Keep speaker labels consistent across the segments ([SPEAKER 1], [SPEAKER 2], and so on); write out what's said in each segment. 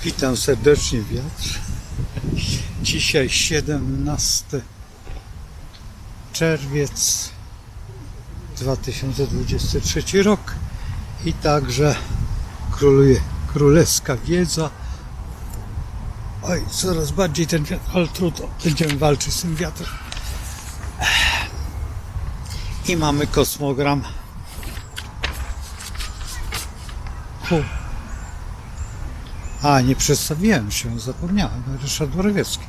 [SPEAKER 1] Witam serdecznie, wiatr. Dzisiaj 17 czerwiec 2023 rok i także króluje królewska wiedza. Oj, coraz bardziej ten wiatr, ale trudno, będziemy walczyć z tym wiatrem. I mamy kosmogram. A, nie przedstawiłem się, zapomniałem. Ryszard Borowiecki.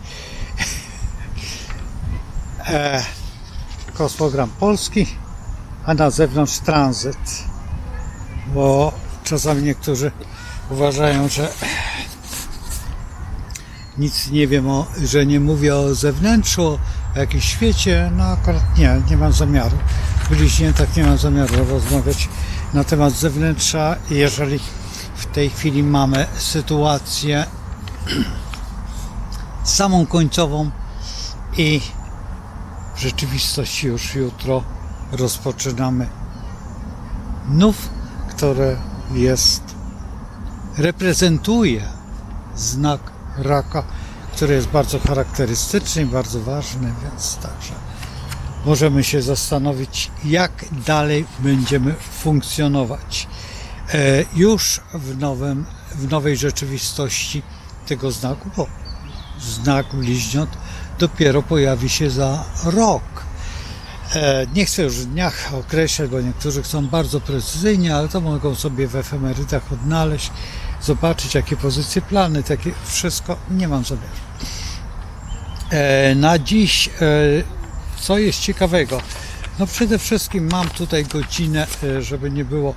[SPEAKER 1] Kosmogram polski, a na zewnątrz tranzyt. Bo czasami niektórzy uważają, że nic nie wiem, że nie mówię o zewnętrzu, o jakimś świecie. No akurat nie mam zamiaru. Bliźniętach nie mam zamiaru rozmawiać na temat zewnętrza, jeżeli w tej chwili mamy sytuację samą końcową i w rzeczywistości już jutro rozpoczynamy nów, który reprezentuje znak raka, który jest bardzo charakterystyczny i bardzo ważny, więc także możemy się zastanowić, jak dalej będziemy funkcjonować. Już w nowej rzeczywistości tego znaku, bo znak bliźniąt dopiero pojawi się za rok. Nie chcę już w dniach określać, bo niektórzy chcą bardzo precyzyjnie, ale to mogą sobie w efemerydach odnaleźć, zobaczyć jakie pozycje, plany, takie wszystko, nie mam zamiaru. Na dziś, co jest ciekawego? No przede wszystkim mam tutaj godzinę, żeby nie było,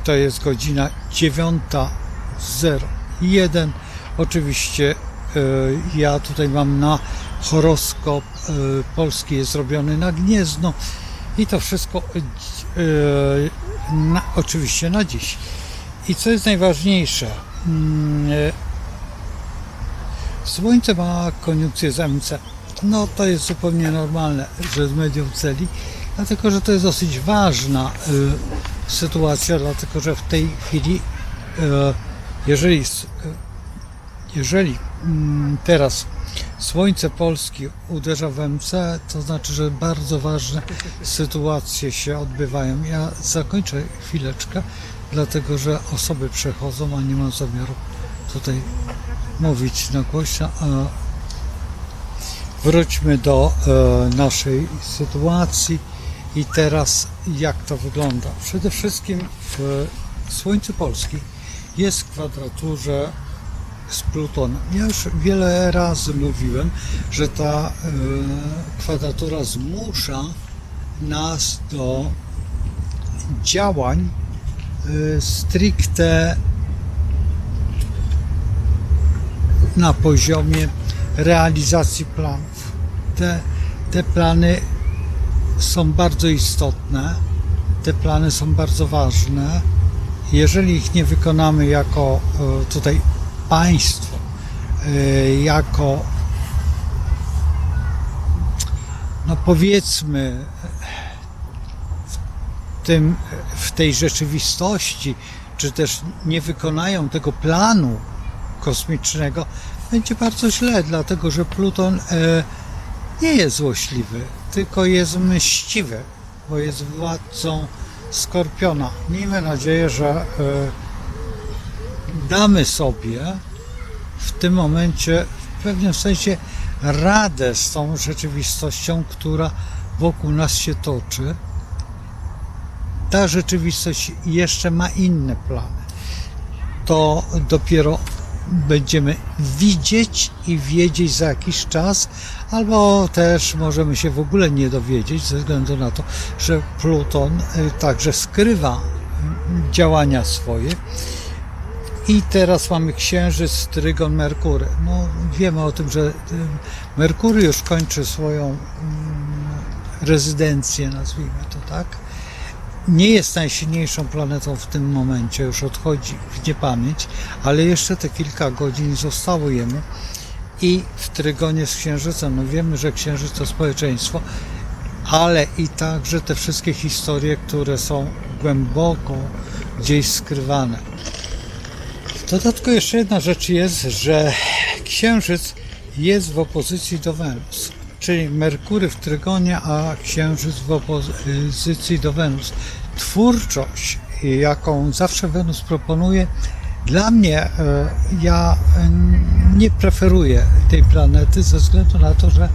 [SPEAKER 1] to jest godzina 9:01. Oczywiście ja tutaj mam na horoskop polski, jest zrobiony na Gniezno i to wszystko oczywiście na dziś. I co jest najważniejsze, Słońce ma koniunkcję z MC. No to jest zupełnie normalne, że z medium celi, dlatego że to jest dosyć ważna sytuacja, dlatego że w tej chwili, jeżeli teraz Słońce Polski uderza w MC, to znaczy, że bardzo ważne sytuacje się odbywają. Ja zakończę chwileczkę, dlatego że osoby przechodzą, a nie mam zamiaru tutaj mówić na głośno. Wróćmy do naszej sytuacji i teraz jak to wygląda. Przede wszystkim Słońce Polski jest w kwadraturze z Plutonem. Ja już wiele razy mówiłem, że ta kwadratura zmusza nas do działań stricte na poziomie realizacji planów. Te plany są bardzo istotne, te plany są bardzo ważne. Jeżeli ich nie wykonamy jako tutaj państwo, jako no powiedzmy w tej rzeczywistości, czy też nie wykonają tego planu kosmicznego, będzie bardzo źle, dlatego że Pluton nie jest złośliwy, tylko jest mściwy, bo jest władcą Skorpiona. Miejmy nadzieję, że damy sobie w tym momencie w pewnym sensie radę z tą rzeczywistością, która wokół nas się toczy. Ta rzeczywistość jeszcze ma inne plany. To dopiero będziemy widzieć i wiedzieć za jakiś czas, albo też możemy się w ogóle nie dowiedzieć ze względu na to, że Pluton także skrywa działania swoje. I teraz mamy Księżyc, Trygon, Merkury. No, wiemy o tym, że Merkury już kończy swoją rezydencję, nazwijmy to tak. Nie jest najsilniejszą planetą w tym momencie, już odchodzi w niepamięć, ale jeszcze te kilka godzin zostało jemu i w Trygonie z Księżycem. No wiemy, że Księżyc to społeczeństwo, ale i także te wszystkie historie, które są głęboko gdzieś skrywane. W dodatku jeszcze jedna rzecz jest, że Księżyc jest w opozycji do Wenus, czyli Merkury w Trygonie, a Księżyc w opozycji do Wenus. Twórczość, jaką zawsze Wenus proponuje, dla mnie, ja nie preferuję tej planety ze względu na to, że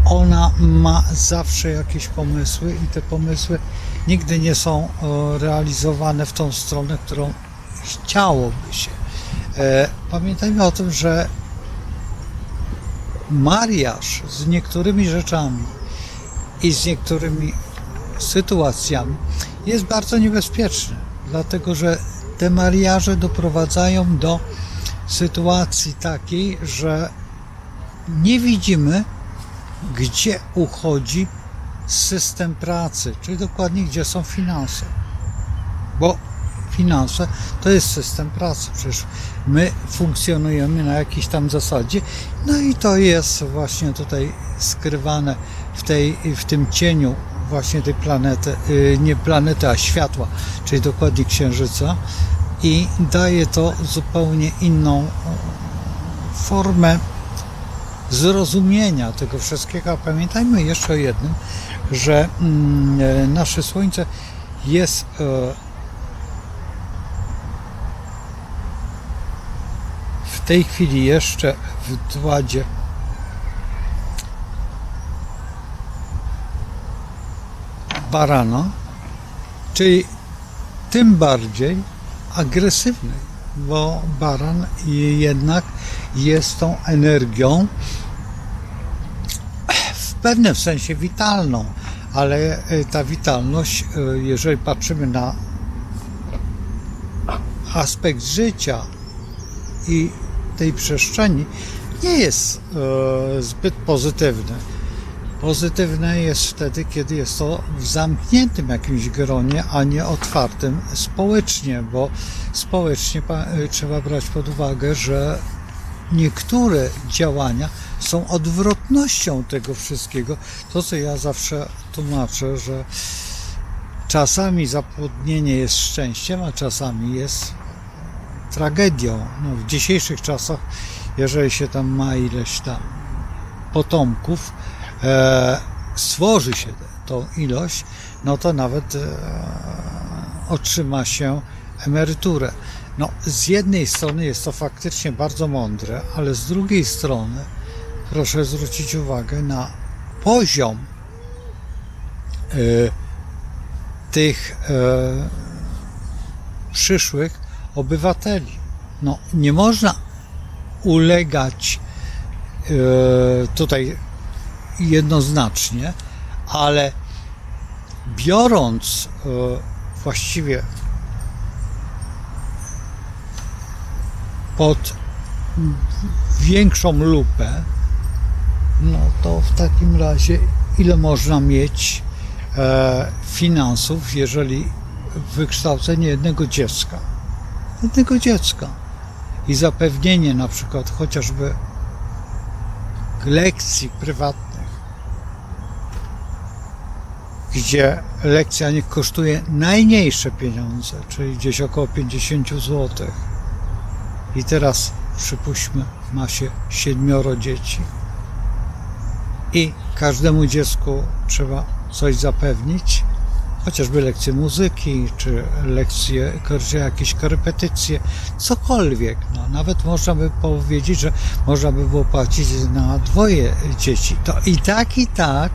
[SPEAKER 1] ona ma zawsze jakieś pomysły i te pomysły nigdy nie są realizowane w tą stronę, którą chciałoby się. Pamiętajmy o tym, że mariaż z niektórymi rzeczami i z niektórymi sytuacjami jest bardzo niebezpieczny, dlatego że te mariaże doprowadzają do sytuacji takiej, że nie widzimy, gdzie uchodzi system pracy, czyli dokładnie gdzie są finanse. Bo finanse to jest system pracy, przecież my funkcjonujemy na jakiejś tam zasadzie, no i to jest właśnie tutaj skrywane w tym cieniu właśnie tej planety, nie planety, a światła, czyli dokładnie Księżyca, i daje to zupełnie inną formę zrozumienia tego wszystkiego. A pamiętajmy jeszcze o jednym, że nasze Słońce jest w tej chwili jeszcze w Dładzie Barana, czyli tym bardziej agresywny, bo Baran jednak jest tą energią w pewnym sensie witalną, ale ta witalność, jeżeli patrzymy na aspekt życia i tej przestrzeni, nie jest zbyt pozytywny. Pozytywne jest wtedy, kiedy jest to w zamkniętym jakimś gronie, a nie otwartym społecznie, bo społecznie trzeba brać pod uwagę, że niektóre działania są odwrotnością tego wszystkiego. To, co ja zawsze tłumaczę, że czasami zapłodnienie jest szczęściem, a czasami jest tragedią. No, w dzisiejszych czasach, jeżeli się tam ma ileś tam potomków, stworzy się tą ilość, no to nawet otrzyma się emeryturę. No, z jednej strony jest to faktycznie bardzo mądre, ale z drugiej strony proszę zwrócić uwagę na poziom tych przyszłych obywateli. No, nie można ulegać tutaj jednoznacznie, ale biorąc właściwie pod większą lupę, no to w takim razie ile można mieć finansów, jeżeli wykształcenie jednego dziecka i zapewnienie na przykład chociażby lekcji prywatnych, gdzie lekcja nie kosztuje najmniejsze pieniądze, czyli gdzieś około 50 zł. I teraz przypuśćmy, ma się 7 dzieci i każdemu dziecku trzeba coś zapewnić, chociażby lekcje muzyki, czy lekcje, czy jakieś korepetycje, cokolwiek. No, nawet można by powiedzieć, że można by było płacić na 2 dzieci. To i tak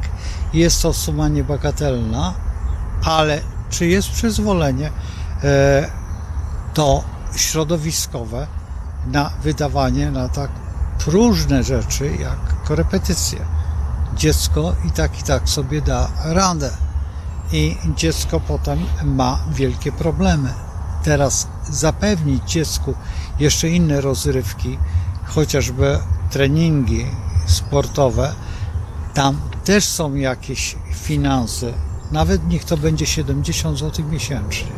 [SPEAKER 1] jest to suma niebagatelna, ale czy jest przyzwolenie to środowiskowe na wydawanie na tak próżne rzeczy jak korepetycje? Dziecko i tak sobie da radę. I dziecko potem ma wielkie problemy. Teraz zapewnić dziecku jeszcze inne rozrywki, chociażby treningi sportowe, tam też są jakieś finanse, nawet niech to będzie 70 zł miesięcznie.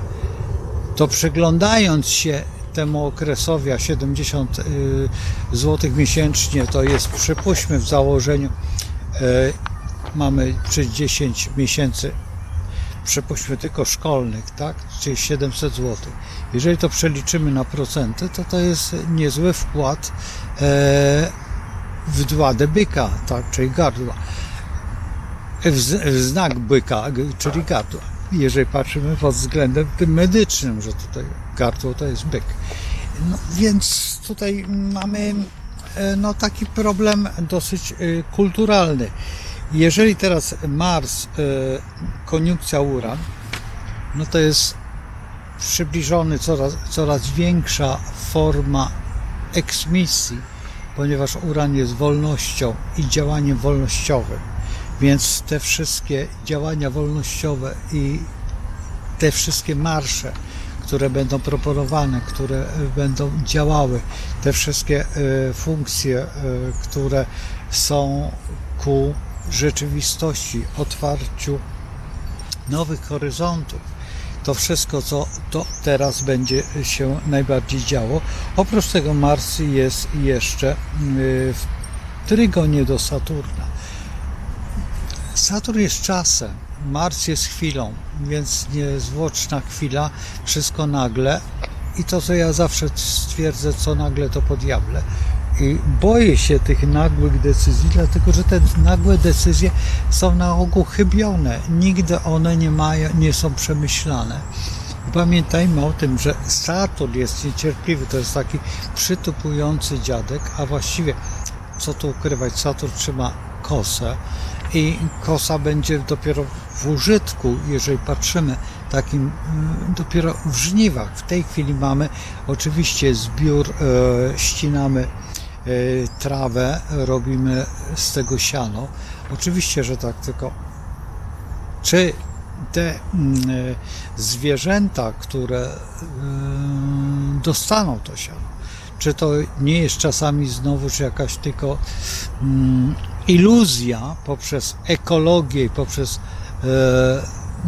[SPEAKER 1] To przyglądając się temu okresowi, a 70 zł miesięcznie to jest, przypuśćmy w założeniu, mamy przez 10 miesięcy przypuśćmy tylko szkolnych, tak, czyli 700 zł. Jeżeli to przeliczymy na procenty, to jest niezły wkład w dładę byka, tak, czyli gardła. W znak byka, czyli gardła. Jeżeli patrzymy pod względem tym medycznym, że tutaj gardło to jest byk. No, więc tutaj mamy taki problem dosyć kulturalny. Jeżeli teraz Mars, koniunkcja Uran, no to jest przybliżony coraz większa forma eksmisji, ponieważ Uran jest wolnością i działaniem wolnościowym. Więc te wszystkie działania wolnościowe i te wszystkie marsze, które będą proponowane, które będą działały, te wszystkie funkcje, które są ku rzeczywistości, otwarciu nowych horyzontów, to wszystko, co to teraz będzie się najbardziej działo. Oprócz tego Mars jest jeszcze w trygonie do Saturna. Saturn jest czasem, Mars jest chwilą, więc niezwłoczna chwila, wszystko nagle. I to, co ja zawsze stwierdzę, co nagle, to po diable. I boję się tych nagłych decyzji, dlatego że te nagłe decyzje są na ogół chybione. Nigdy one nie są przemyślane. Pamiętajmy o tym, że Saturn jest niecierpliwy, to jest taki przytupujący dziadek, a właściwie, co tu ukrywać, Saturn trzyma kosę i kosa będzie dopiero w użytku, jeżeli patrzymy takim dopiero w żniwach. W tej chwili mamy oczywiście zbiór, ścinamy trawę, robimy z tego siano. Oczywiście, że tak, tylko czy te zwierzęta, które dostaną to siano, czy to nie jest czasami znowuż jakaś tylko iluzja poprzez ekologię i poprzez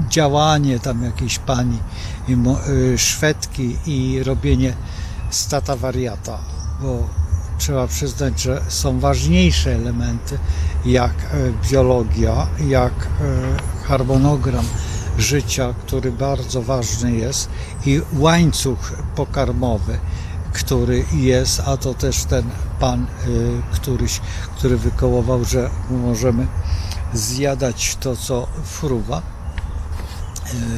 [SPEAKER 1] działanie tam jakiejś pani Szwedki i robienie stata wariata, bo trzeba przyznać, że są ważniejsze elementy jak biologia, jak harmonogram życia, który bardzo ważny jest, i łańcuch pokarmowy, który jest, a to też ten pan który wykołował, że możemy zjadać to, co fruwa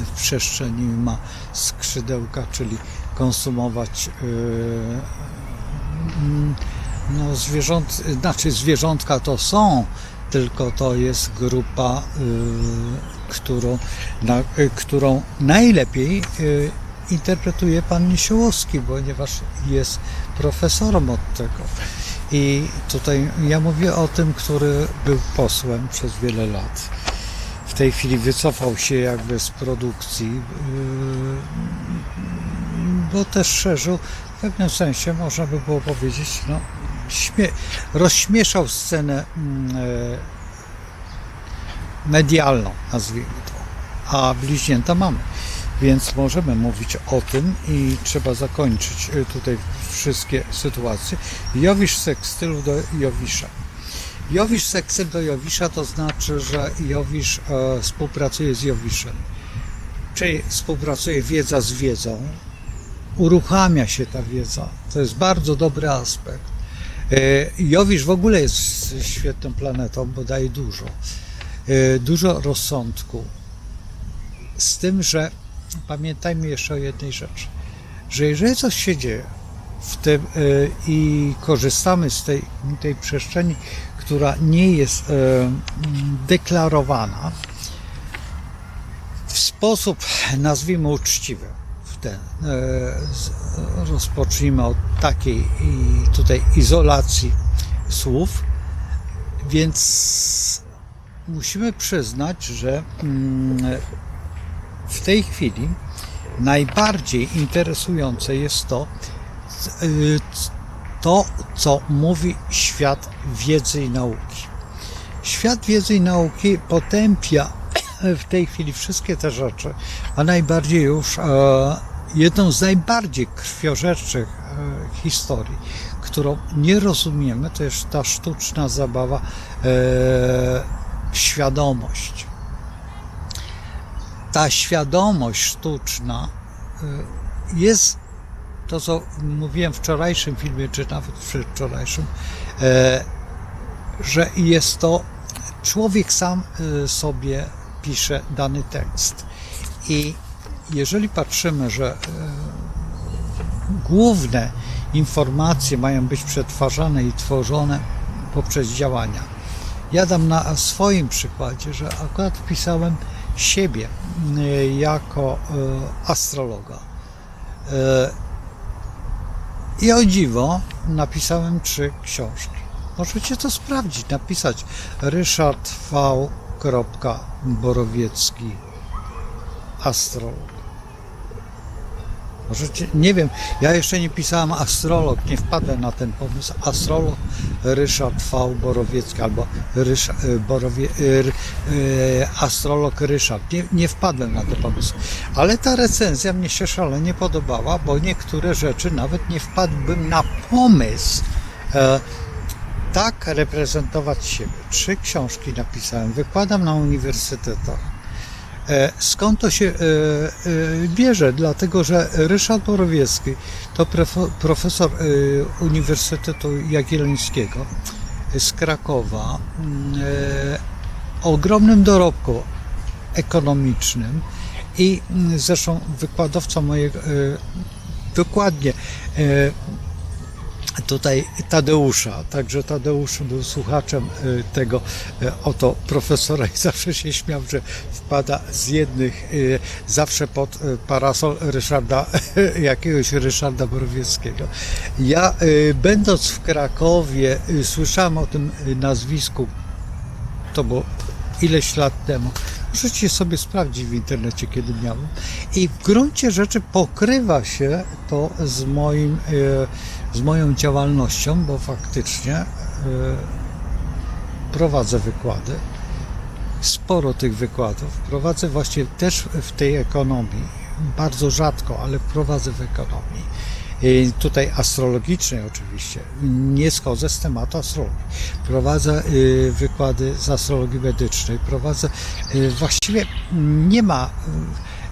[SPEAKER 1] w przestrzeni, ma skrzydełka, czyli konsumować zwierzątka to są, tylko to jest grupa, którą najlepiej interpretuje pan Niesiołowski, ponieważ jest profesorem od tego. I tutaj ja mówię o tym, który był posłem przez wiele lat. W tej chwili wycofał się jakby z produkcji, bo też szerzył w pewnym sensie, można by było powiedzieć, rozśmieszał scenę medialną, nazwijmy to, a bliźnięta mamy. Więc możemy mówić o tym i trzeba zakończyć tutaj wszystkie sytuacje. Jowisz sekstylu do Jowisza. Jowisz sekstyl do Jowisza to znaczy, że Jowisz współpracuje z Jowiszem. Czyli współpracuje wiedza z wiedzą, uruchamia się ta wiedza. To jest bardzo dobry aspekt. Jowisz w ogóle jest świetną planetą, bo daje dużo rozsądku. Z tym, że pamiętajmy jeszcze o jednej rzeczy, że jeżeli coś się dzieje w tym i korzystamy z tej przestrzeni, która nie jest deklarowana w sposób, nazwijmy, uczciwy, rozpocznijmy od takiej tutaj izolacji słów, więc musimy przyznać, że w tej chwili najbardziej interesujące jest to, co mówi świat wiedzy i nauki. Świat wiedzy i nauki potępia w tej chwili wszystkie te rzeczy, a najbardziej już jedną z najbardziej krwiożerczych historii, którą nie rozumiemy, to jest ta sztuczna zabawa świadomość. ta świadomość sztuczna jest to, co mówiłem w wczorajszym filmie, czy nawet przedwczorajszym, że jest to człowiek sam sobie pisze dany tekst. I jeżeli patrzymy, że główne informacje mają być przetwarzane i tworzone poprzez działania. Ja dam na swoim przykładzie, że akurat wpisałem siebie jako astrologa. I o dziwo napisałem 3 książki. Możecie to sprawdzić, napisać Ryszard V. Borowiecki, astrolog. Możecie, nie wiem, ja jeszcze nie pisałem astrolog, nie wpadłem na ten pomysł. Astrolog Ryszard V. Borowiecki albo astrolog Ryszard. Nie wpadłem na ten pomysł. Ale ta recenzja mnie się szalenie podobała, bo niektóre rzeczy nawet nie wpadłbym na pomysł tak reprezentować siebie. 3 książki napisałem, wykładam na uniwersytetach. Skąd to się bierze? Dlatego, że Ryszard Borowiecki to profesor Uniwersytetu Jagiellońskiego z Krakowa, o ogromnym dorobku ekonomicznym i zresztą wykładowca mojego, dokładnie tutaj Tadeusza, także Tadeusz był słuchaczem tego oto profesora i zawsze się śmiał, że wpada z jednych zawsze pod parasol jakiegoś Ryszarda Borowieckiego. Ja będąc w Krakowie słyszałem o tym nazwisku, to było ileś lat temu. Możecie sobie sprawdzić w internecie, kiedy miałem. I w gruncie rzeczy pokrywa się to z moją działalnością, bo faktycznie prowadzę wykłady. Sporo tych wykładów. Prowadzę właśnie też w tej ekonomii. Bardzo rzadko, ale prowadzę w ekonomii. Tutaj astrologicznej oczywiście. Nie schodzę z tematu astrologii. Prowadzę wykłady z astrologii medycznej. Prowadzę, właściwie nie ma,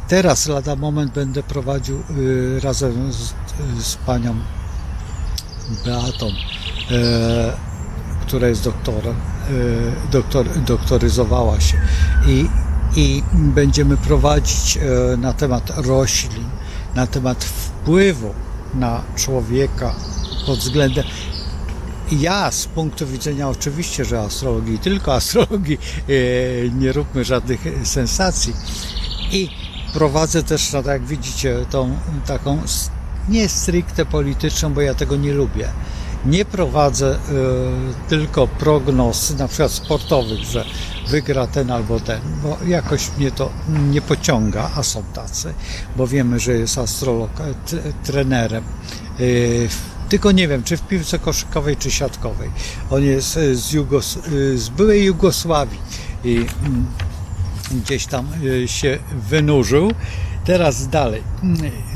[SPEAKER 1] teraz lada moment będę prowadził razem z panią Beatą, która jest doktorem, doktoryzowała się i będziemy prowadzić na temat roślin, na temat wpływu na człowieka pod względem, ja z punktu widzenia oczywiście, że astrologii, tylko astrologii, nie róbmy żadnych sensacji, i prowadzę też, tak jak widzicie, tą taką nie stricte polityczną, bo ja tego nie lubię. Nie prowadzę tylko prognoz, na przykład sportowych, że wygra ten albo ten, bo jakoś mnie to nie pociąga, a są tacy, bo wiemy, że jest astrolog trenerem. Tylko nie wiem, czy w piłce koszykowej, czy siatkowej. On jest z byłej Jugosławii i gdzieś tam się wynurzył. Teraz dalej,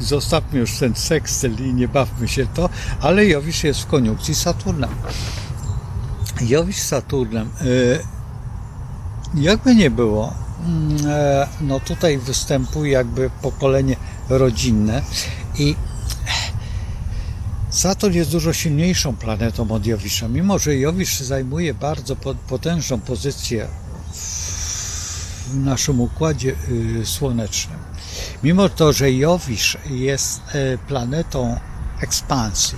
[SPEAKER 1] zostawmy już ten sekstyl i nie bawmy się to, ale Jowisz jest w koniunkcji z Saturnem. Jowisz z Saturnem, jakby nie było, no tutaj występuje jakby pokolenie rodzinne i Saturn jest dużo silniejszą planetą od Jowisza, mimo że Jowisz zajmuje bardzo potężną pozycję w naszym układzie słonecznym. Mimo to, że Jowisz jest planetą ekspansji,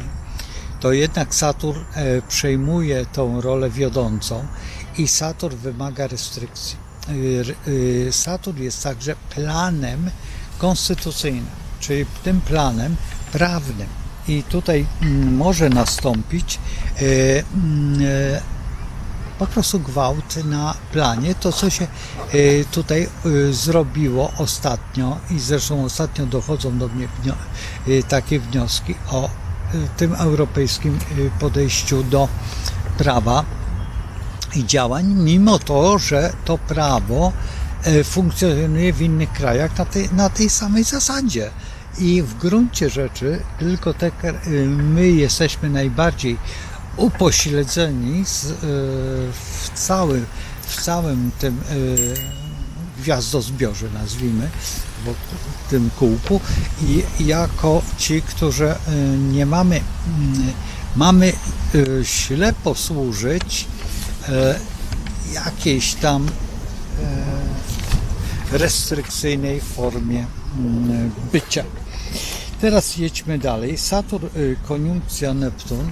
[SPEAKER 1] to jednak Saturn przejmuje tą rolę wiodącą i Saturn wymaga restrykcji. Saturn jest także planem konstytucyjnym, czyli tym planem prawnym. I tutaj może nastąpić po prostu gwałt na planie, to co się tutaj zrobiło ostatnio i zresztą ostatnio dochodzą do mnie takie wnioski o tym europejskim podejściu do prawa i działań, mimo to, że to prawo funkcjonuje w innych krajach na tej samej zasadzie. I w gruncie rzeczy tylko my jesteśmy najbardziej upośledzeni w całym tym gwiazdozbiorze, nazwijmy, w tym kółku, i jako ci, którzy nie mamy ślepo służyć jakiejś tam restrykcyjnej formie bycia. Teraz jedźmy dalej. Saturn, koniunkcja Neptun.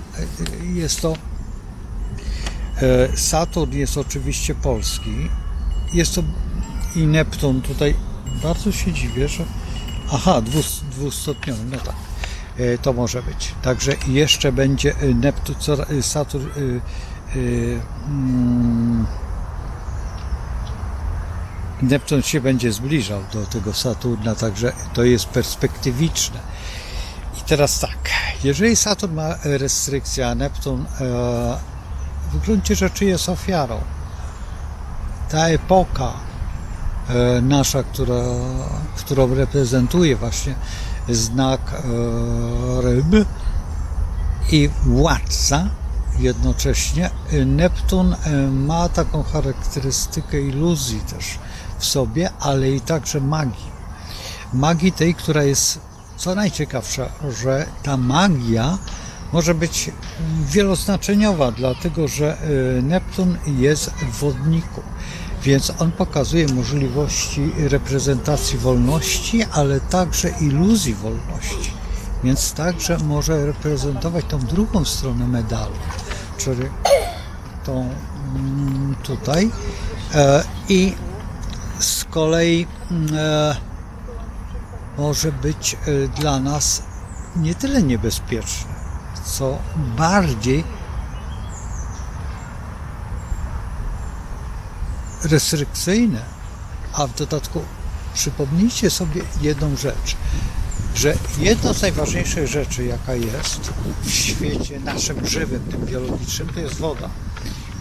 [SPEAKER 1] Saturn jest oczywiście polski. Jest to i Neptun tutaj, bardzo się dziwię, że dwustopniowy, no tak, to może być. Także jeszcze będzie Neptun, Saturn, Neptun się będzie zbliżał do tego Saturna, także to jest perspektywiczne. I teraz tak, jeżeli Saturn ma restrykcję, a Neptun w gruncie rzeczy jest ofiarą, ta epoka nasza, którą reprezentuje właśnie znak ryb i władca, jednocześnie Neptun ma taką charakterystykę iluzji też w sobie, ale i także magii. Magii tej, która jest co najciekawsza, że ta magia może być wieloznaczeniowa, dlatego że Neptun jest w wodniku, więc on pokazuje możliwości reprezentacji wolności, ale także iluzji wolności, więc także może reprezentować tą drugą stronę medalu, czyli tą tutaj, i z kolei może być dla nas nie tyle niebezpieczne, co bardziej restrykcyjne, a w dodatku przypomnijcie sobie jedną rzecz, że jedną z najważniejszych rzeczy, jaka jest w świecie naszym żywym, tym biologicznym, to jest woda.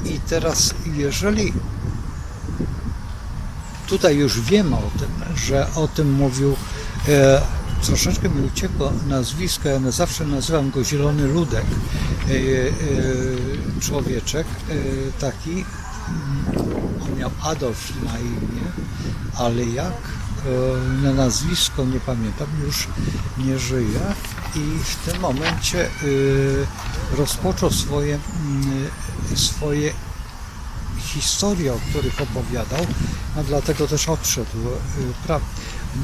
[SPEAKER 1] I teraz, jeżeli tutaj już wiemy o tym, że o tym mówił, troszeczkę mi uciekło nazwisko, ja zawsze nazywam go Zielony Ludek, człowieczek taki, on miał Adolf na imię, ale jak na nazwisko nie pamiętam, już nie żyje, i w tym momencie rozpoczął swoje historie, o których opowiadał, no dlatego też odszedł.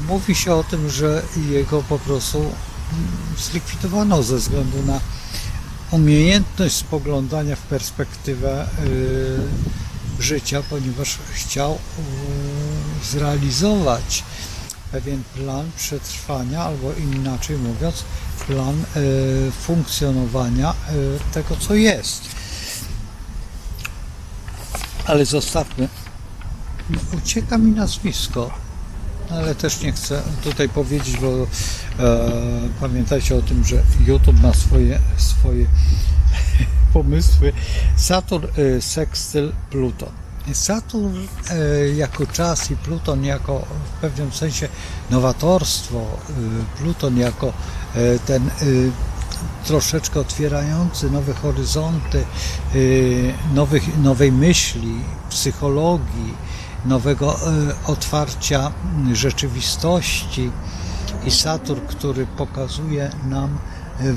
[SPEAKER 1] Mówi się o tym, że jego po prostu zlikwidowano ze względu na umiejętność spoglądania w perspektywę życia, ponieważ chciał zrealizować pewien plan przetrwania, albo inaczej mówiąc, plan funkcjonowania tego, co jest. Ale zostawmy. Ucieka mi nazwisko, ale też nie chcę tutaj powiedzieć, bo pamiętajcie o tym, że YouTube ma swoje pomysły. Saturn, sekstyl, Pluton. Saturn jako czas i Pluton jako w pewnym sensie nowatorstwo, Pluton jako ten troszeczkę otwierający nowe horyzonty, nowej myśli, psychologii, nowego otwarcia rzeczywistości, i Saturn, który pokazuje nam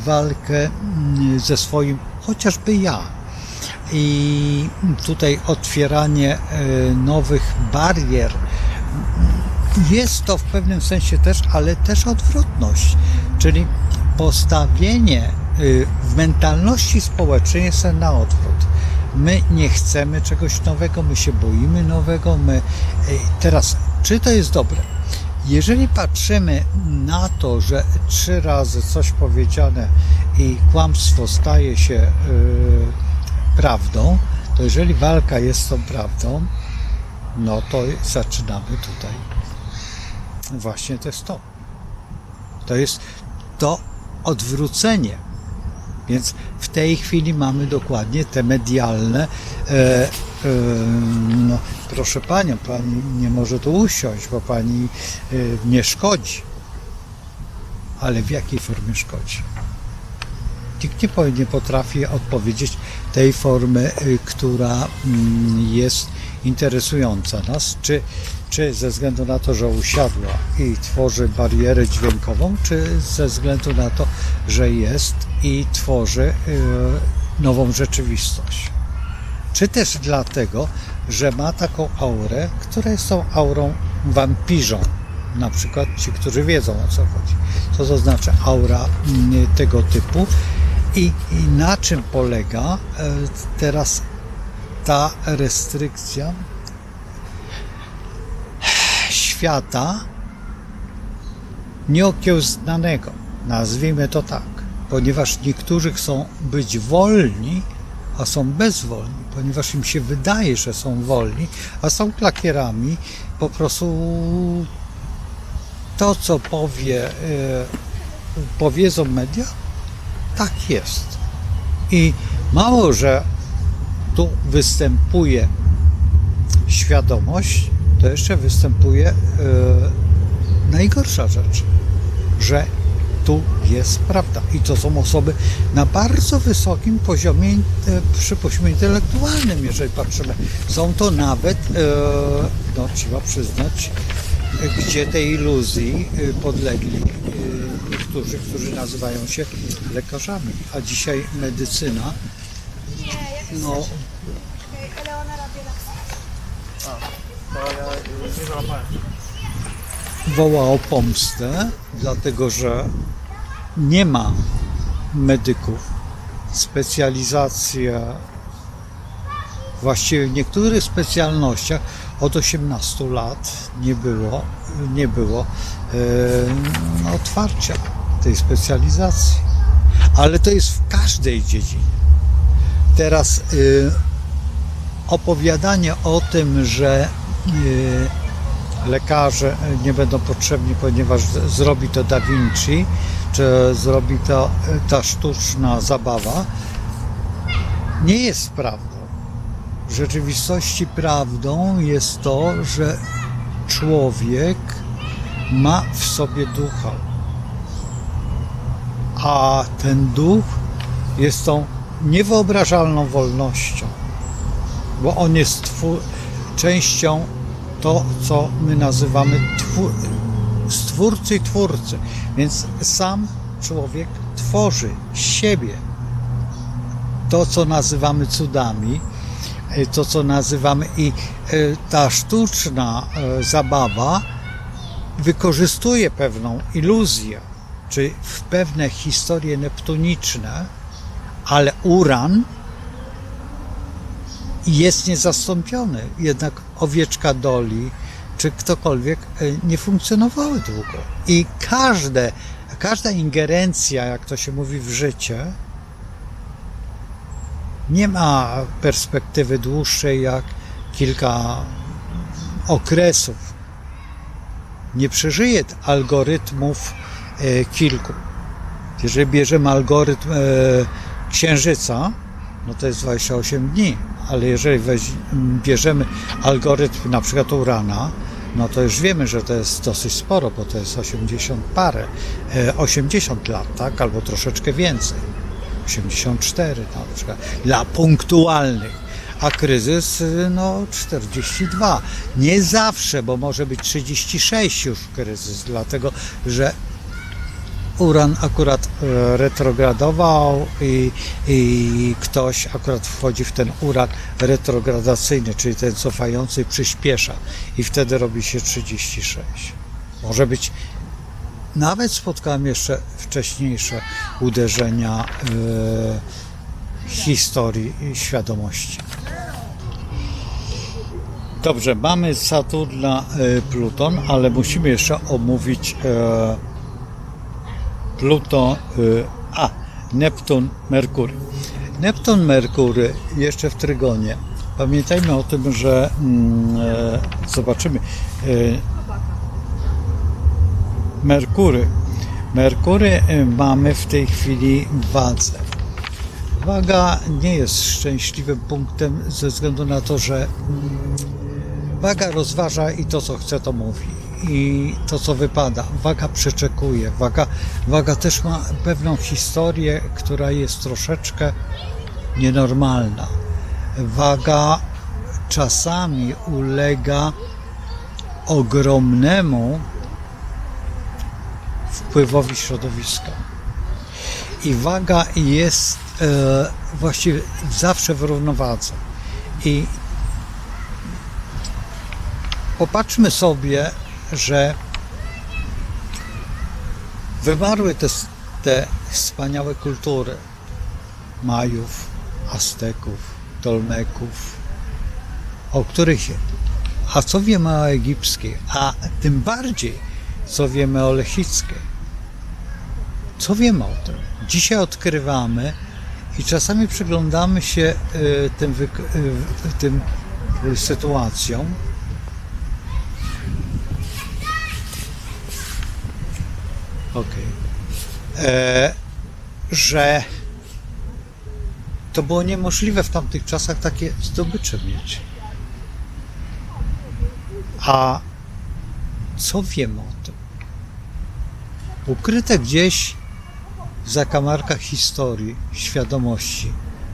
[SPEAKER 1] walkę ze swoim chociażby ja. I tutaj otwieranie nowych barier. Jest to w pewnym sensie też, ale też odwrotność, czyli postawienie w mentalności społecznej jest na odwrót. My nie chcemy czegoś nowego, my się boimy nowego. Teraz, czy to jest dobre? Jeżeli patrzymy na to, że 3 razy coś powiedziane i kłamstwo staje się prawdą, to jeżeli walka jest z tą prawdą, no to zaczynamy tutaj. Właśnie to jest to. To jest to odwrócenie. Więc w tej chwili mamy dokładnie te medialne. No, proszę Panią, Pani nie może tu usiąść, bo Pani nie ale w jakiej formie szkodzi? Nikt nie potrafi odpowiedzieć tej formy, która jest interesująca nas, czy ze względu na to, że usiadła i tworzy barierę dźwiękową, czy ze względu na to, że jest i tworzy nową rzeczywistość. Czy też dlatego, że ma taką aurę, która jest tą aurą wampirzą. Na przykład ci, którzy wiedzą, o co chodzi. Co to znaczy aura tego typu i na czym polega teraz ta restrykcja świata nieokiełznanego, nazwijmy to tak, ponieważ niektórzy chcą być wolni, a są bezwolni, ponieważ im się wydaje, że są wolni, a są klakierami. Po prostu to, co powiedzą media, tak jest. I mało, że tu występuje świadomość, to jeszcze występuje najgorsza rzecz, że tu jest prawda. I to są osoby na bardzo wysokim poziomie, przypuśćmy, intelektualnym, jeżeli patrzymy. Są to nawet, no trzeba przyznać, gdzie tej iluzji podlegli niektórzy, którzy nazywają się lekarzami. A dzisiaj medycyna, no... woła o pomstę, dlatego że nie ma medyków. Specjalizacja właściwie w niektórych specjalnościach od 18 lat nie było otwarcia tej specjalizacji. Ale to jest w każdej dziedzinie. Teraz opowiadanie o tym, że lekarze nie będą potrzebni, ponieważ zrobi to Da Vinci, czy zrobi to ta sztuczna zabawa, nie jest prawdą. W rzeczywistości prawdą jest to, że człowiek ma w sobie ducha, a ten duch jest tą niewyobrażalną wolnością, bo on jest częścią to, co my nazywamy stwórcy i twórcy. Więc sam człowiek tworzy siebie. To, co nazywamy cudami, to, co nazywamy i ta sztuczna zabawa wykorzystuje pewną iluzję, czy w pewne historie neptuniczne, ale Uran jest niezastąpiony. Jednak owieczka Doli, czy ktokolwiek nie funkcjonowały długo. I każda ingerencja, jak to się mówi, w życie, nie ma perspektywy dłuższej jak kilka okresów. Nie przeżyje algorytmów kilku. Jeżeli bierzemy algorytm Księżyca, no to jest 28 dni, ale jeżeli bierzemy algorytm na przykład Urana, no to już wiemy, że to jest dosyć sporo, bo to jest 80 lat, tak? Albo troszeczkę więcej. 84 na przykład, dla punktualnych, a kryzys no 42. Nie zawsze, bo może być 36 już kryzys, dlatego że Uran akurat retrogradował i ktoś akurat wchodzi w ten Uran retrogradacyjny, czyli ten cofający, przyspiesza i wtedy robi się 36. Może być, nawet spotkałem jeszcze wcześniejsze uderzenia historii świadomości. Dobrze, mamy Saturna, Pluton, ale musimy jeszcze omówić Pluton, Neptun, Merkury. Neptun, Merkury jeszcze w Trygonie. Pamiętajmy o tym, że zobaczymy Merkury mamy w tej chwili w Wadze. Waga nie jest szczęśliwym punktem ze względu na to, że waga rozważa i to, co chce, to mówi. I to, co wypada. Waga przeczekuje. Waga też ma pewną historię, która jest troszeczkę nienormalna. Waga czasami ulega ogromnemu wpływowi środowiska. I waga jest właściwie zawsze w równowadze. I popatrzmy sobie, że wymarły te wspaniałe kultury Majów, Azteków, Tolmeków, o których, a co wiemy o egipskiej, a tym bardziej co wiemy o lechickiej. Co wiemy o tym? Dzisiaj odkrywamy i czasami przyglądamy się tym sytuacjom. Że to było niemożliwe w tamtych czasach takie zdobycze mieć. A co wiemy o tym? Ukryte gdzieś w zakamarkach historii, świadomości,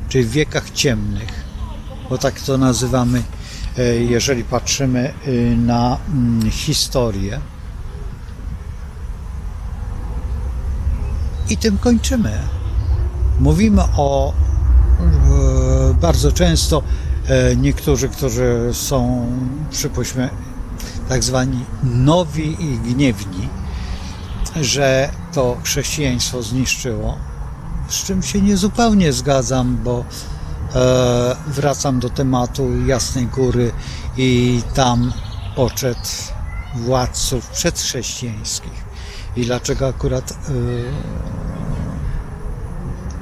[SPEAKER 1] czyli w wiekach ciemnych, bo tak to nazywamy, jeżeli patrzymy na historię. I tym kończymy. Mówimy o bardzo często niektórzy, którzy są, przypuśćmy, tak zwani nowi i gniewni, że to chrześcijaństwo zniszczyło, z czym się niezupełnie zgadzam, bo wracam do tematu Jasnej Góry i tam poczet władców przedchrześcijańskich. I dlaczego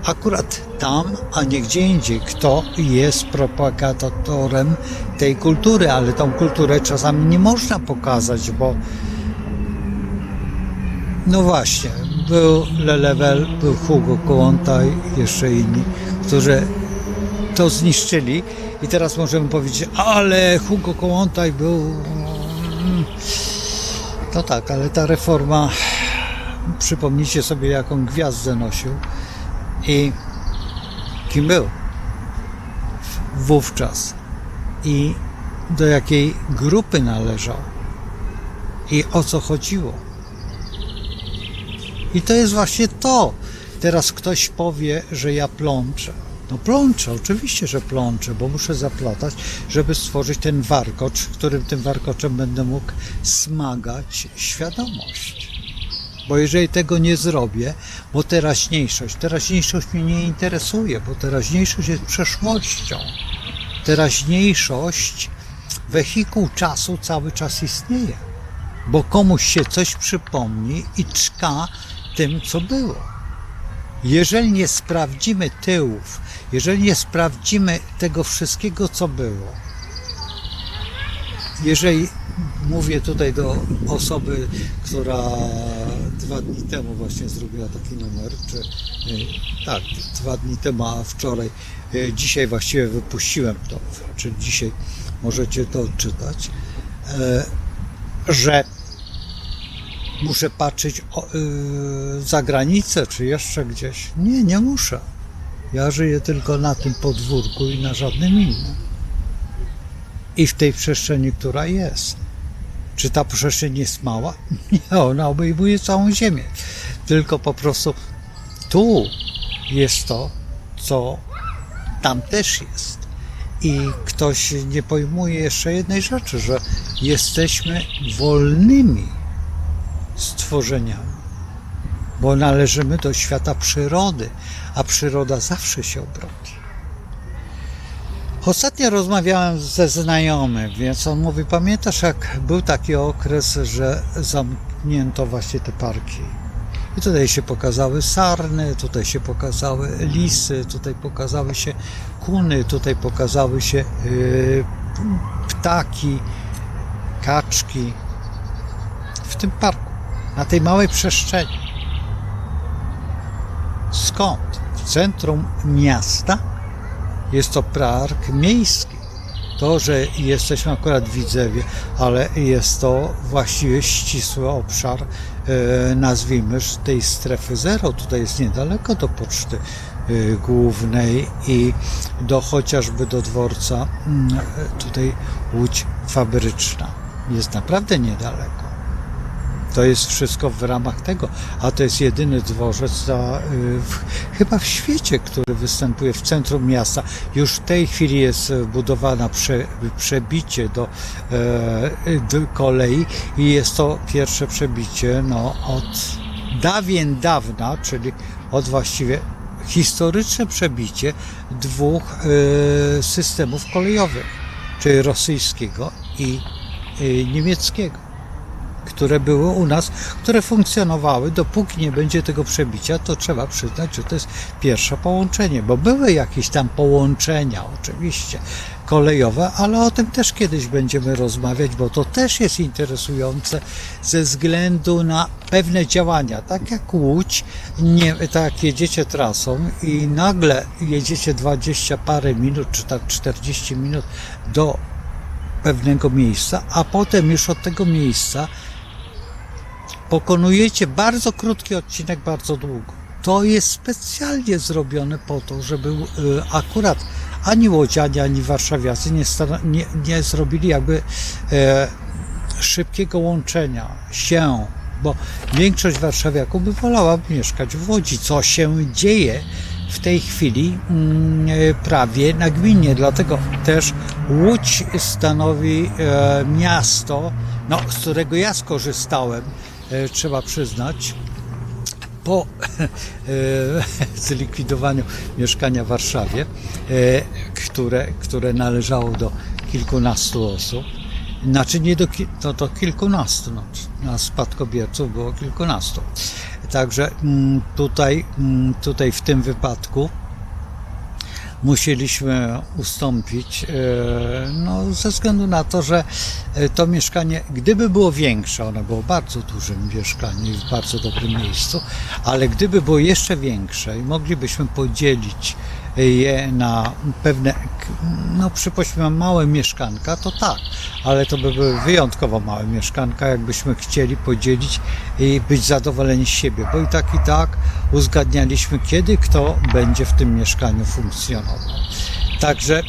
[SPEAKER 1] akurat tam, a nie gdzie indziej, kto jest propagatorem tej kultury, ale tą kulturę czasami nie można pokazać, bo no właśnie, był Lelevel, był Hugo Kołłątaj, jeszcze inni, którzy to zniszczyli i teraz możemy powiedzieć, ale Hugo Kołłątaj był... No tak, ale ta reforma, przypomnijcie sobie, jaką gwiazdę nosił i kim był wówczas i do jakiej grupy należał i o co chodziło. I to jest właśnie to. Teraz ktoś powie, że ja plączę. No plączę, oczywiście, że plączę, bo muszę zaplatać, żeby stworzyć ten warkocz, którym tym warkoczem będę mógł smagać świadomość. Bo jeżeli tego nie zrobię, bo teraźniejszość mnie nie interesuje, bo teraźniejszość jest przeszłością. Teraźniejszość, wehikuł czasu cały czas istnieje, bo komuś się coś przypomni i czka tym, co było. Jeżeli nie sprawdzimy tyłów, jeżeli nie sprawdzimy tego wszystkiego, co było, jeżeli mówię tutaj do osoby, która 2 dni temu właśnie zrobiła taki numer, czy tak, 2 dni temu, a wczoraj, dzisiaj właściwie wypuściłem to, czy dzisiaj możecie to odczytać, że muszę patrzeć za granicę, czy jeszcze gdzieś. Nie muszę. Ja żyję tylko na tym podwórku i na żadnym innym. I w tej przestrzeni, która jest. Czy ta przestrzeń jest mała? Nie, ona obejmuje całą Ziemię. Tylko po prostu tu jest to, co tam też jest. I ktoś nie pojmuje jeszcze jednej rzeczy, że jesteśmy wolnymi stworzeniami, bo należymy do świata przyrody, a przyroda zawsze się obroni. Ostatnio rozmawiałem ze znajomym, więc on mówi, pamiętasz, jak był taki okres, że zamknięto właśnie te parki. I tutaj się pokazały sarny, tutaj się pokazały lisy, tutaj pokazały się kuny, tutaj pokazały się ptaki, kaczki w tym parku, na tej małej przestrzeni. Skąd? W centrum miasta jest to park miejski. To, że jesteśmy akurat w Widzewie, ale jest to właściwie ścisły obszar, nazwijmy tej strefy zero. Tutaj jest niedaleko do poczty głównej i chociażby do dworca, tutaj Łódź Fabryczna. Jest naprawdę niedaleko. To jest wszystko w ramach tego, a to jest jedyny dworzec chyba w świecie, który występuje w centrum miasta. Już w tej chwili jest budowana przebicie do kolei i jest to pierwsze przebicie od dawien dawna, czyli od właściwie historyczne przebicie dwóch systemów kolejowych, czyli rosyjskiego i niemieckiego, które były u nas, które funkcjonowały, dopóki nie będzie tego przebicia, to trzeba przyznać, że to jest pierwsze połączenie, bo były jakieś tam połączenia oczywiście kolejowe, ale o tym też kiedyś będziemy rozmawiać, bo to też jest interesujące ze względu na pewne działania, tak jak Łódź, tak jak jedziecie trasą i nagle jedziecie 20 parę minut, czy tak 40 minut do pewnego miejsca, a potem już od tego miejsca pokonujecie bardzo krótki odcinek, bardzo długo. To jest specjalnie zrobione po to, żeby akurat ani łodzianie, ani warszawiacy nie zrobili jakby szybkiego łączenia się, bo większość warszawiaków by wolała mieszkać w Łodzi, co się dzieje w tej chwili prawie nagminnie, dlatego też Łódź stanowi miasto, z którego ja skorzystałem, trzeba przyznać, po zlikwidowaniu mieszkania w Warszawie, które należało do kilkunastu osób. Znaczy nie do kilkunastu, na spadkobierców było kilkunastu. Także tutaj w tym wypadku musieliśmy ustąpić, ze względu na to, że to mieszkanie, gdyby było większe, ono było bardzo dużym mieszkaniem w bardzo dobrym miejscu, ale gdyby było jeszcze większe i moglibyśmy podzielić je na pewne, przypuśćmy małe mieszkanka, to tak, ale to by były wyjątkowo małe mieszkanka, jakbyśmy chcieli podzielić i być zadowoleni z siebie, bo i tak uzgadnialiśmy, kiedy kto będzie w tym mieszkaniu funkcjonował. Także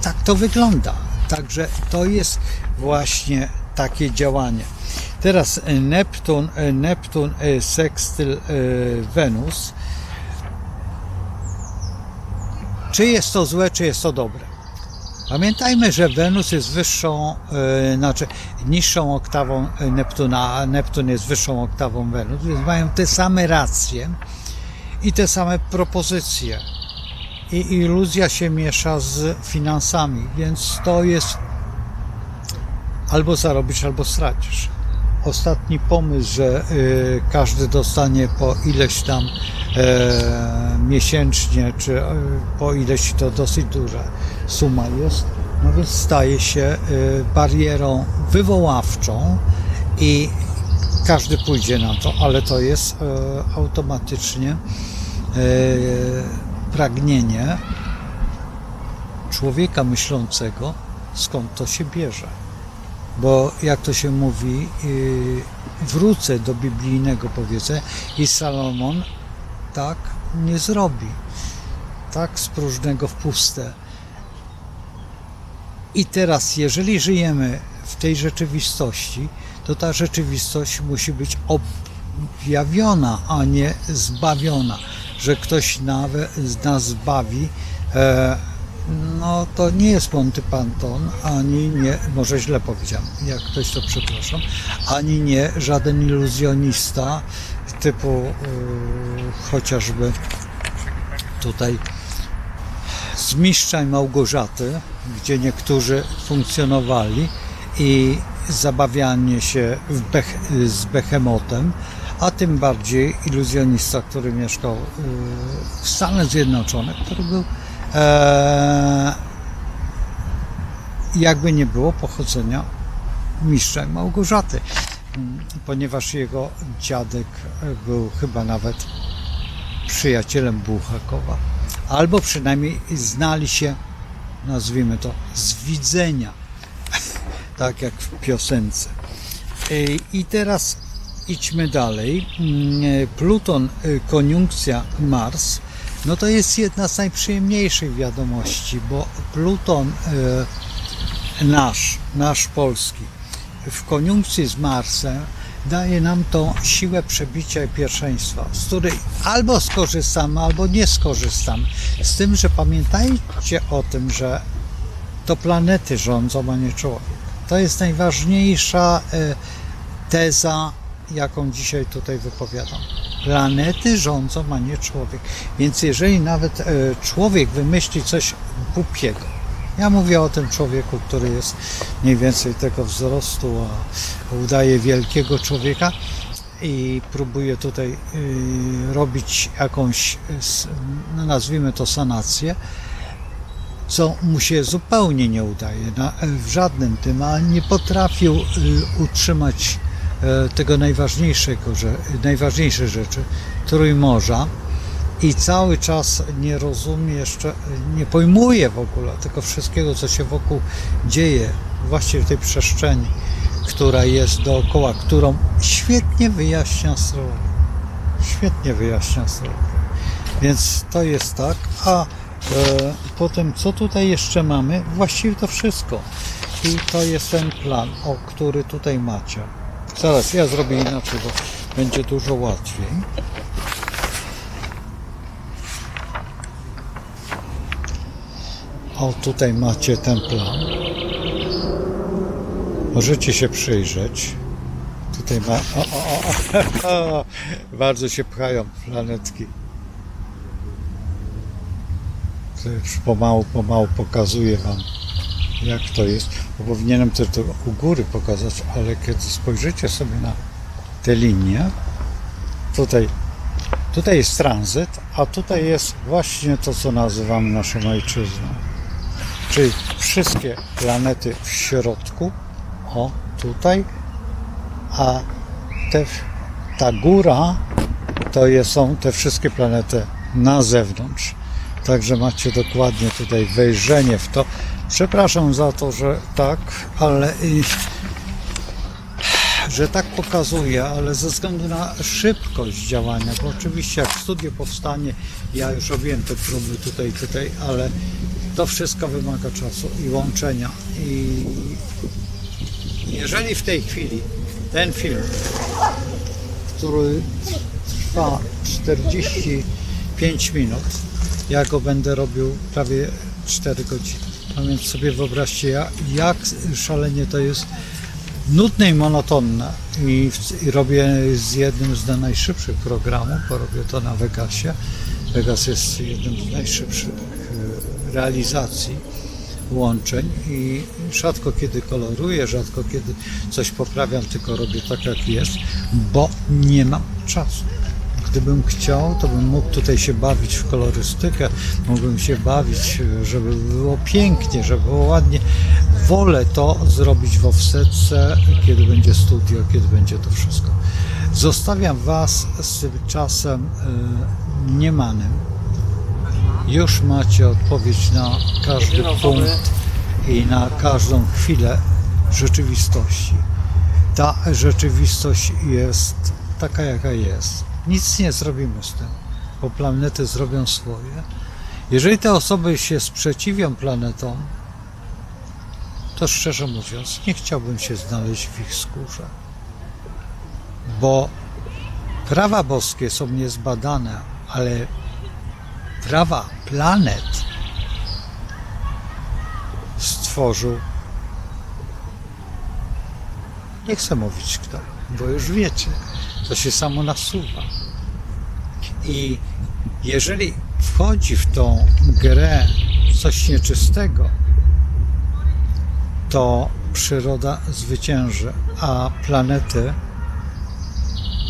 [SPEAKER 1] tak to wygląda. Także to jest właśnie takie działanie. Teraz Neptun, sekstyl Wenus. Czy jest to złe, czy jest to dobre? Pamiętajmy, że Wenus jest niższą oktawą Neptuna, a Neptun jest wyższą oktawą Wenus, więc mają te same racje i te same propozycje. I iluzja się miesza z finansami, więc to jest albo zarobisz, albo stracisz. Ostatni pomysł, że każdy dostanie po ileś tam miesięcznie, czy po ileś, to dosyć duża suma jest, więc staje się barierą wywoławczą i każdy pójdzie na to, ale to jest automatycznie pragnienie człowieka myślącego, skąd to się bierze. Bo jak to się mówi, wrócę do biblijnego powiedzenia, i Salomon tak nie zrobi. Tak z próżnego w puste. I teraz, jeżeli żyjemy w tej rzeczywistości, to ta rzeczywistość musi być objawiona, a nie zbawiona. Że ktoś nas zbawi, to nie jest Monty Python, ani nie, może źle powiedziałem, jak ktoś to przepraszam, ani nie żaden iluzjonista typu chociażby tutaj z Mistrza i Małgorzaty, gdzie niektórzy funkcjonowali i zabawianie się z Behemotem, a tym bardziej iluzjonista, który mieszkał w Stanach Zjednoczonych, który był jakby nie było pochodzenia Mistrza i Małgorzaty, ponieważ jego dziadek był chyba nawet przyjacielem Bułhakowa, albo przynajmniej znali się nazwijmy to, z widzenia, tak jak w piosence. I teraz idźmy dalej. Pluton, koniunkcja Mars, no to jest jedna z najprzyjemniejszych wiadomości, bo Pluton nasz polski, w koniunkcji z Marsem daje nam tą siłę przebicia i pierwszeństwa, z której albo skorzystamy, albo nie skorzystamy. Z tym, że pamiętajcie o tym, że to planety rządzą, a nie człowiek. To jest najważniejsza teza, jaką dzisiaj tutaj wypowiadam. Planety rządzą, a nie człowiek. Więc jeżeli nawet człowiek wymyśli coś głupiego, ja mówię o tym człowieku, który jest mniej więcej tego wzrostu, a udaje wielkiego człowieka i próbuje tutaj robić jakąś, nazwijmy to, sanację, co mu się zupełnie nie udaje w żadnym tym, a nie potrafił utrzymać tego najważniejszej rzeczy, Trójmorza, i cały czas nie rozumie jeszcze, nie pojmuje w ogóle tego wszystkiego, co się wokół dzieje, właściwie w tej przestrzeni, która jest dookoła, którą świetnie wyjaśnia astrologia. Świetnie wyjaśnia astrologia. Więc to jest tak. A potem, co tutaj jeszcze mamy? Właściwie to wszystko. I to jest ten plan, który tutaj macie. Zaraz, ja zrobię inaczej, bo będzie dużo łatwiej. O, tutaj macie ten plan. Możecie się przyjrzeć. Tutaj ma... Bardzo się pchają planetki. To już pomału pokazuję wam, jak to jest. Bo powinienem też to u góry pokazać, ale kiedy spojrzycie sobie na te linie, tutaj jest tranzyt, a tutaj jest właśnie to, co nazywamy naszą ojczyzną. Czyli wszystkie planety w środku, o tutaj, a ta góra to są te wszystkie planety na zewnątrz. Także macie dokładnie tutaj wejrzenie w to. Przepraszam za to, że tak, ale że tak pokazuję, ale ze względu na szybkość działania, bo oczywiście jak studio powstanie, ja już robiłem te próby tutaj, ale to wszystko wymaga czasu i łączenia. I jeżeli w tej chwili ten film, który trwa 45 minut, ja go będę robił prawie 4 godziny. A więc sobie wyobraźcie, jak szalenie to jest nudne i monotonne. I robię z jednym z najszybszych programów, bo robię to na Vegasie. Vegas jest jednym z najszybszych realizacji łączeń i rzadko kiedy koloruję, rzadko kiedy coś poprawiam, tylko robię tak, jak jest, bo nie mam czasu. Gdybym chciał, to bym mógł tutaj się bawić w kolorystykę, mógłbym się bawić, żeby było pięknie, żeby było ładnie. Wolę to zrobić w offsetce, kiedy będzie studio, kiedy będzie to wszystko. Zostawiam was z tym czasem mniemanym. Już macie odpowiedź na każdy punkt i na każdą chwilę rzeczywistości. Ta rzeczywistość jest taka, jaka jest. Nic nie zrobimy z tym, bo planety zrobią swoje. Jeżeli te osoby się sprzeciwią planetom, to szczerze mówiąc, nie chciałbym się znaleźć w ich skórze. Bo prawa boskie są niezbadane, ale prawa planet stworzył, nie chcę mówić kto, bo już wiecie, to się samo nasuwa. I jeżeli wchodzi w tą grę coś nieczystego, to przyroda zwycięży, a planety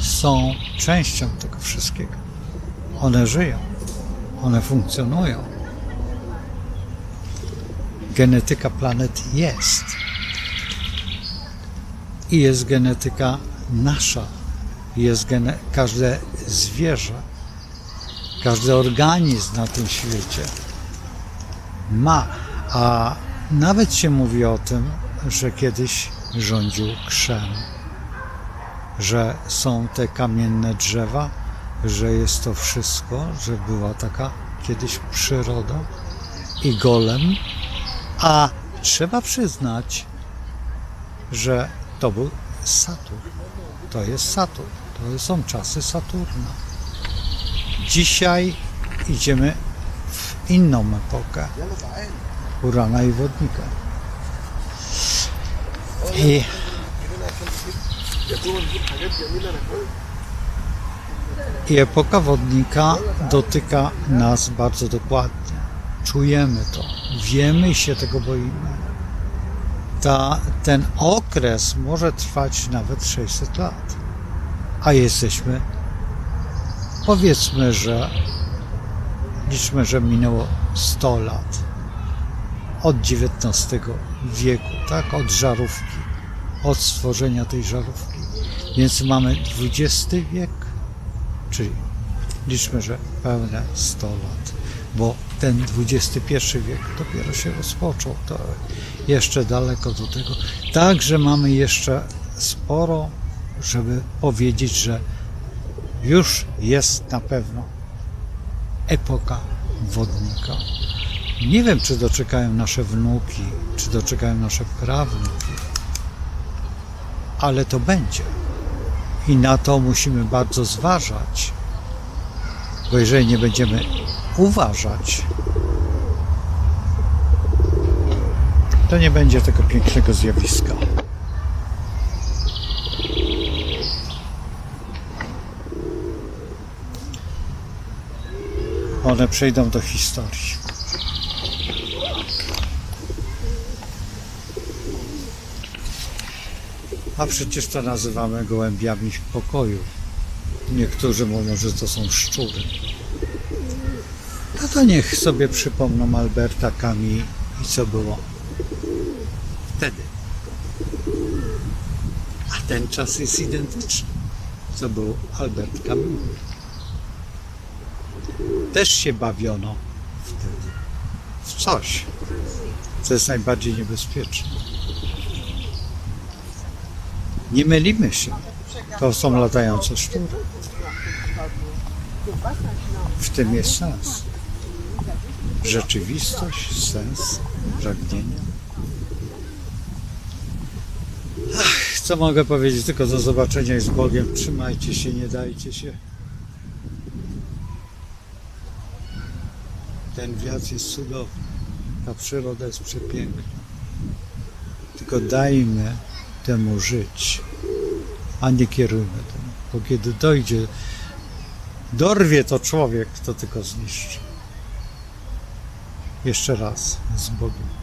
[SPEAKER 1] są częścią tego wszystkiego. One żyją, one funkcjonują. Genetyka planet jest. I jest genetyka nasza. Jest każde zwierzę, każdy organizm na tym świecie ma, A nawet się mówi o tym, że kiedyś rządził krzem, że są te kamienne drzewa, że jest to wszystko, że była taka kiedyś przyroda i golem, a trzeba przyznać, że to był Saturn. To jest Saturn. To są czasy Saturna. Dzisiaj idziemy w inną epokę. Urana i Wodnika. I epoka Wodnika dotyka nas bardzo dokładnie. Czujemy to. Wiemy i się tego boimy. Ten okres może trwać nawet 600 lat. A jesteśmy, powiedzmy, że liczmy, że minęło 100 lat od XIX wieku, tak? Od żarówki, od stworzenia tej żarówki. Więc mamy XX wiek, czyli liczmy, że pełne 100 lat, bo ten XXI wiek dopiero się rozpoczął, to jeszcze daleko do tego. Także mamy jeszcze sporo, żeby powiedzieć, że już jest na pewno epoka Wodnika. Nie wiem, czy doczekają nasze wnuki, czy doczekają nasze prawnuki, ale to będzie. I na to musimy bardzo zważać, bo jeżeli nie będziemy uważać, to nie będzie tego pięknego zjawiska. One przejdą do historii. A przecież to nazywamy gołębiami w pokoju. Niektórzy mówią, że to są szczury. No to niech sobie przypomną Alberta Camus i co było wtedy. A ten czas jest identyczny. Co był Albert Camus. Też się bawiono wtedy w coś, co jest najbardziej niebezpieczne. Nie mylimy się. To są latające szczury. W tym jest sens. Rzeczywistość, sens, pragnienia. Co mogę powiedzieć? Tylko do zobaczenia i z Bogiem. Trzymajcie się, nie dajcie się. Ten wiatr jest cudowny. Ta przyroda jest przepiękna. Tylko dajmy temu żyć, a nie kierujmy temu. Bo kiedy dorwie to człowiek, to tylko zniszczy. Jeszcze raz z Bogiem.